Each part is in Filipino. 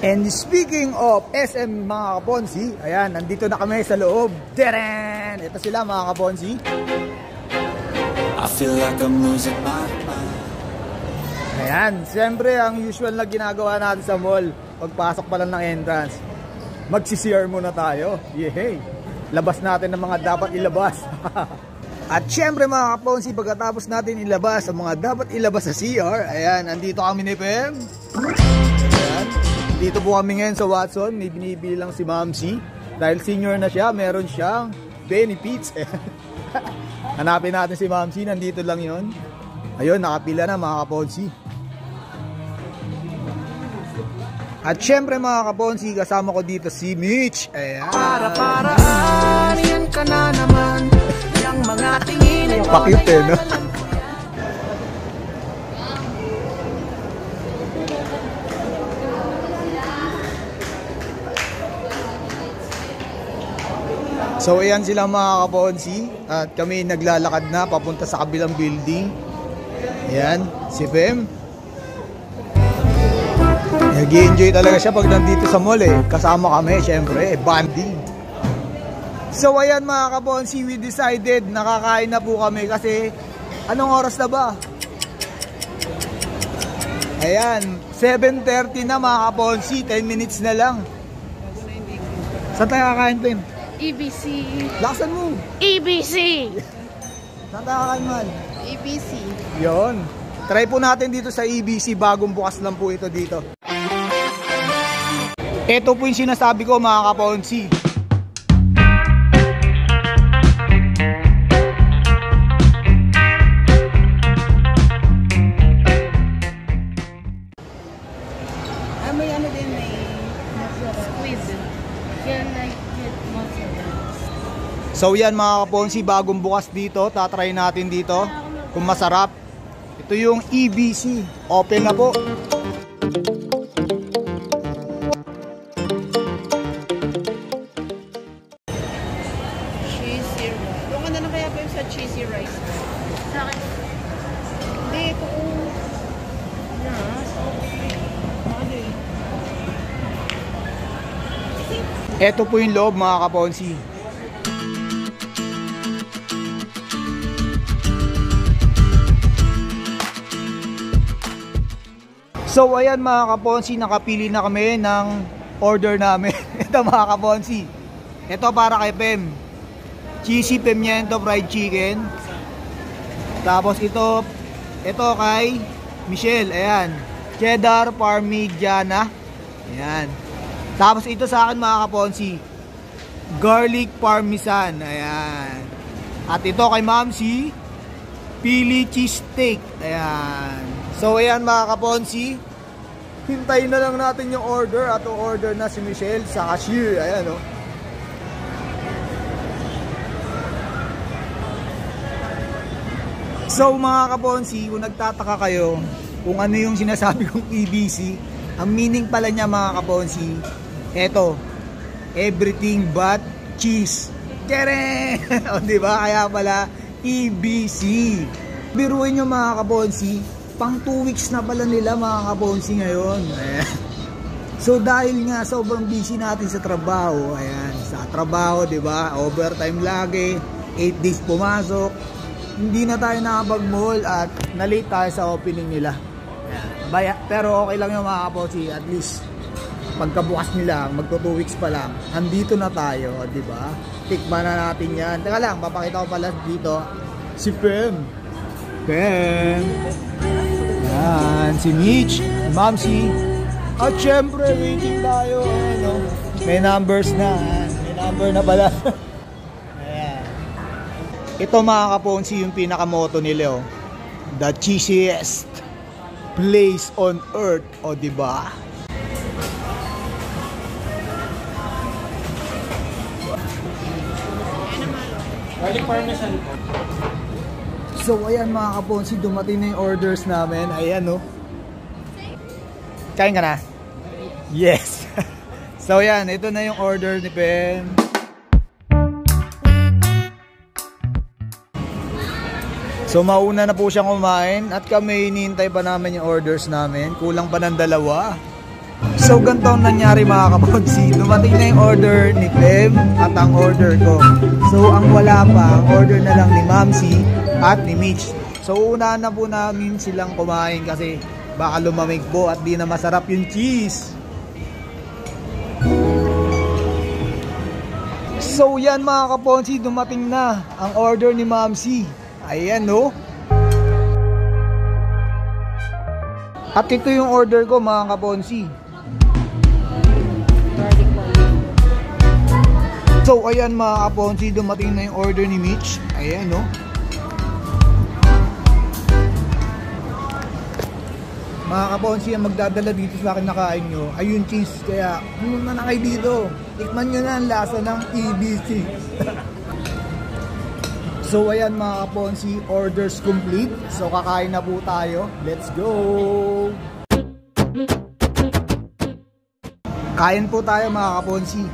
And speaking of SM mga kaponsi, ayan, nandito na kami sa loob. Teren! Ito sila mga kaponsi. I feel like I'm losing my mind. Ayan, siyempre ang usual na ginagawa natin sa mall, pagpasok pa lang ng entrance, magsi-CR muna tayo. Yehey! Labas natin ng mga dapat ilabas. At siyempre mga kaponsi, pagkatapos natin ilabas ang mga dapat ilabas sa CR, ayan, andito kami ni Pem. Ayan. Dito po kami ngayon sa Watson. May binibili lang si Mamsi. Dahil senior na siya, meron siyang benefits. Hanapin natin si Mamsi. Nandito lang yon. Ayun, nakapila na mga kaponsi. At syempre mga kaponsi, kasama ko dito si Mitch. Ayan. Para-paraan, yan ka na naman. Yang mga tingin mo. Pakit eh, no? So ayan sila mga kaponsi. At kami naglalakad na papunta sa kabilang building. Ayan, si Pem. Nag-i-enjoy talaga siya pag nandito sa mall eh. Kasama kami, syempre, banding. So ayan mga kaponsi, we decided nakakain na po kami kasi anong oras na ba? Ayan, 7:30 na mga kaponsi, 10 minutes na lang. Saan tayo kakain, Pem? EBC. Lakasan mo. EBC. Saan tayo kakain, man? EBC. Yon. Try po natin dito sa EBC. Bagong bukas lang po ito dito. Ito po yung sinasabi ko mga kaponsi. May ano din, may squid. Yan like mozzarella. So yan mga kaponsi, bagong bukas dito. Tatry natin dito kung masarap. Ito yung EBC. Open na po. Cheesy rice. Kung ano na kaya po yung sa cheesy rice? Sa akin. Hindi, ito po. Ito po yung loob mga kaponsi. So ayan mga kaponsi, nakapili na kami ng order namin. Ito mga kaponsi. Ito para kay Pem. Cheesy pimiento fried chicken. Tapos ito kay Michelle. Ayan. Cheddar parmigiana. Ayan. Tapos ito sa akin mga kaponsi, garlic parmesan. Ayan. At ito kay Mamsi, pili cheese steak. Ayan. So ayan mga kaponsi, hintayin na lang natin yung order. At order na si Michelle sa cashier. Ayan o. So mga kaponsi, kung nagtataka kayo kung ano yung sinasabi kong EBC, ang meaning pala niya mga kaponsi, eto, everything but cheese. Tere! O diba? Kaya pala EBC. Biruin nyo mga kaponsi, pang 2 weeks na pala nila mga kaponsi ngayon. So dahil nga sobrang busy natin sa trabaho, ayan, sa trabaho, diba? Overtime lagi, 8 days pumasok, hindi na tayo nakapag-mall at na-late tayo sa opening nila. Pero okay lang yung mga kaponsi, at least pagkabukas nila, magto 2 weeks pa lang, andito na tayo, di ba? Tikman na natin yan. Teka lang, papakita ko pala dito si Pem. Pem. Yan, si Mitch, Mamsi. At syempre, waiting tayo. Ano? May numbers na. May number na pala. Ayan. Ito mga kaponsi, yung pinakamoto nila. Oh. The cheesiest place on earth. O diba? Garlic parmesan po. So ayan mga kaponsi, dumating na yung orders namin. Ayan no. Kain ka na? Yes. So ayan, ito na yung order ni Pem. So mauna na po siyang kumain at kami hinihintay pa namin yung orders namin. Kulang pa ng 2. So ganito ang nangyari mga kabonsi. Dumating na yung order ni Pem at ang order ko. So ang wala pa, ang order na lang ni Mamsi at ni Mitch. So unahan na po namin silang kumain kasi baka lumamig po at di na masarap yung cheese. So yan mga kaponsi, dumating na ang order ni Mamsi. Ayan no. At ito yung order ko mga kaponsi. So ayan mga kaponsi, dumating na yung order ni Mitch. Ayan no. Mga kaponsi, ang magdadala dito sa akin na kain nyo ay yung cheese. Kaya pumunta na kayo dito. Tikman nyo na ang lasa ng EBC. So ayan mga kaponsi, orders complete. So kakain na po tayo. Let's go! Kain po tayo mga kaponsi.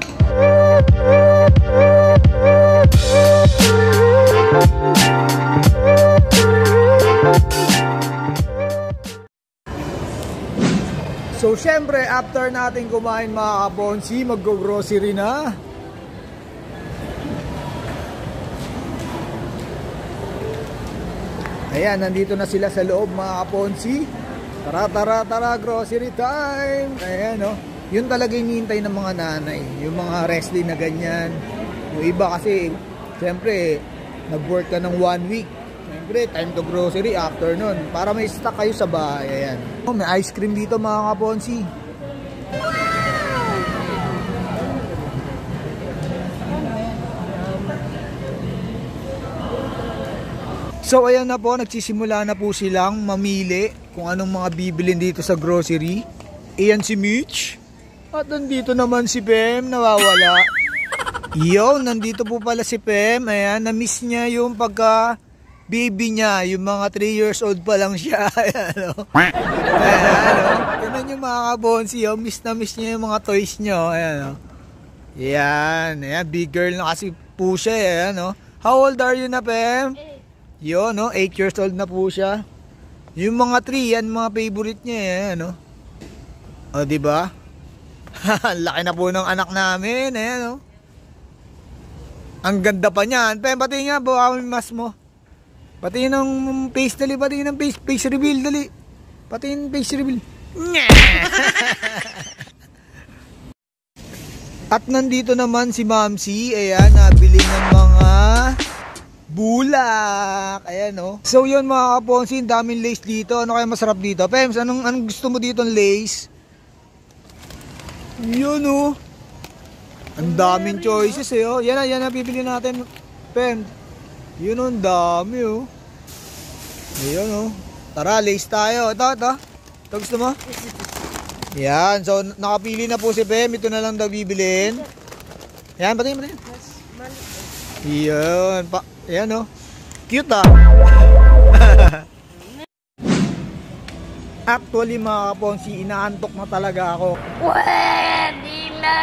So syempre after natin kumain mga kaponsi, mag-grocery na. Ayan, nandito na sila sa loob mga kaponsi. Tara, grocery time. Ayan no. Yun talaga yung hinihintay ng mga nanay, yung mga wrestling na ganyan. Yung iba kasi syempre nag-work ka ng 1 week. Siyempre, time to grocery after nun. Para may stock kayo sa bahay. Ayan. Oh, may ice cream dito mga kaponsi. So ayan na po, nagsisimula na po silang mamili kung anong mga bibilin dito sa grocery. Ayan si Mitch. At nandito naman si Pem, nawawala. Yo, nandito po pala si Pem. Ayan, na-miss niya yung pagka baby niya, yung mga 3 years old pa lang siya. Ayan, o. Ayan, yung mga kabonsi, o. Miss na miss niya yung mga toys niya, o. Ayan, o. Ayan, ayan, big girl na kasi po siya, ayan, o. How old are you na, Pem? Yun, no, 8 years old na po siya. Yung mga 3, yan, mga favorite niya, ayan, o. O, diba? Laki na po ng anak namin, ayan, o. Ang ganda pa niyan. Pem, pati nga, bawa mo yung mask mo. Pati ng face, dali. Pati ng face reveal, dali. Pati yung face reveal. At nandito naman si Mamsi. Ayan, nabili ng mga bulak. Ayan, no. So, yun mga kaponsi, daming lace dito. Ano kaya masarap dito? Pems, anong gusto mo dito ng lace? Yun, no. Ang daming choices, eh, oh. Yan na, bibili natin. Pem. Yun o, ang dami o. Ayun o. Tara, lace tayo. Ito. Ito gusto mo? Yan. So, nakapili na po si Pem. Ito na lang daw bibilin. Yan, patingin. Yan. Yan o. Cute ah. Actually mga kaponsi, inaantok na talaga ako. Pwede na!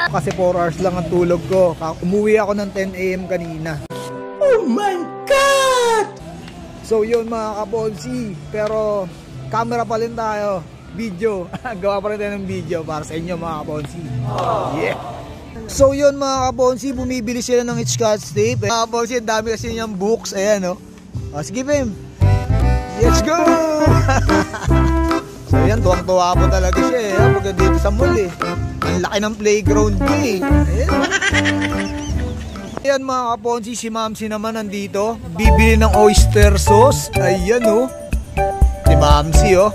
Kasi 4 hours lang ang tulog ko. Umuwi ako ng 10 AM kanina. Oh my God! So yun mga kaponsi, pero camera pa rin tayo, video. Gawa pa rin tayo ng video para sa inyo mga kaponsi. Yeah! So yun mga kaponsi, bumibili sila ng Scotch tape. Mga kaponsi, ang dami kasi niyang books. Ayan o. Oh, sige Pem. Let's go! So yan, tuwang-tuwa po talaga siya eh. Pagka dito sa mall eh. Ang laki ng playground niya eh. Ayan. Ayan mga kaponsi, si Mamsi naman nandito. Bibili ng oyster sauce. Ayan oh. Si Mamsi oh.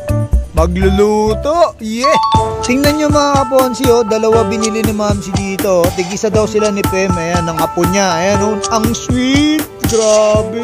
Magluluto. Yeah. Tingnan nyo mga kaponsi oh. Dalawa binili ni Mamsi dito. Tig-isa daw sila ni Pem. Ayan, ang apo niya. Ayan oh. Ang sweet. Grabe.